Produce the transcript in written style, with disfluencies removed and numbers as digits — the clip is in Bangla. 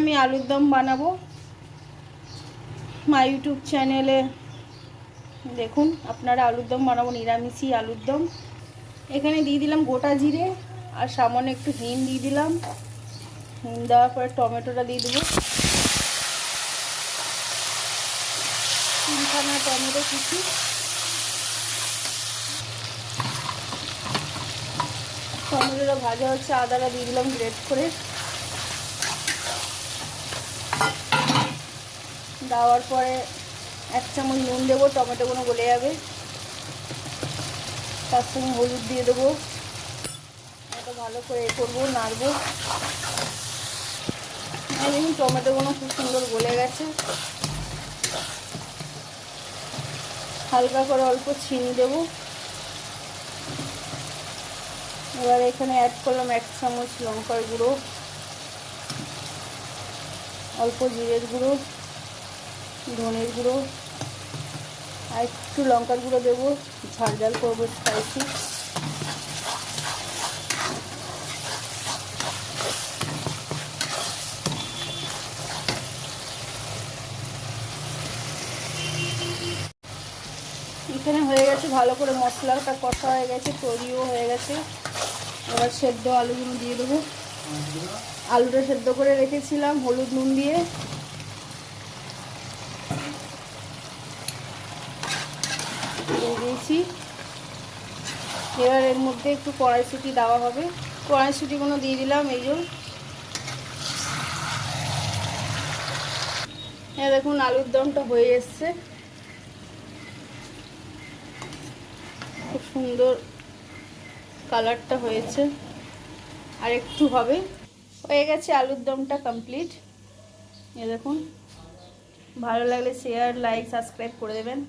আমি আলুর দম বানাবো। মাই ইউটিউব চ্যানেলে দেখুন আপনারা, আলুর দম বানাবো, নিরামিষি আলুর দম। এখানে দিয়ে দিলাম গোটা জিরে আর সামান্য একটু হিং দিয়ে দিলাম। হিং দেওয়ার পরে টমেটোটা দিয়ে দেবো, 3খানা টমেটো কুচি। টমেটোটা ভাজা হচ্ছে, আদাটা দিয়ে দিলাম গ্রেট করে। দেওয়ার পরে 1 চামচ নুন দেবো, টমেটোগুলো গলে যাবে। তার সঙ্গে হলুদ দিয়ে দেবো, এটা ভালো করে করবো, নাড়বো। দেখুন টমেটোগুলো খুব সুন্দর গলে গেছে। হালকা করে অল্প চিনি দেবো। এবার এখানে অ্যাড করলাম 1 চামচ লঙ্কার গুঁড়ো, অল্প জিরের গুঁড়ো, ধনের গুঁড়ো, আর একটু লঙ্কার গুঁড়ো দেবো, ঝাল ঝাল করবো, স্পাইসি। এখানে হয়ে গেছে, ভালো করে মশলাটা কষা হয়ে গেছে, তৈরিও হয়ে গেছে। এবার সেদ্ধ আলুগুলো দিয়ে দেবো। আলুটা সেদ্ধ করে রেখেছিলাম হলুদ নুন দিয়ে। দিয়ে দিয়েছি। এবার এর মধ্যে একটু কড়াইশুঁটি দেওয়া হবে, কড়াইশুঁটিগুলো দিয়ে দিলাম। এই যে দেখুন আলুর দমটা হয়ে এসছে, খুব সুন্দর কালারটা হয়েছে, আর একটু হবে। হয়ে গেছে আলুর দমটা কমপ্লিট। দেখুন, ভালো লাগলে শেয়ার, লাইক, সাবস্ক্রাইব করে দেবেন।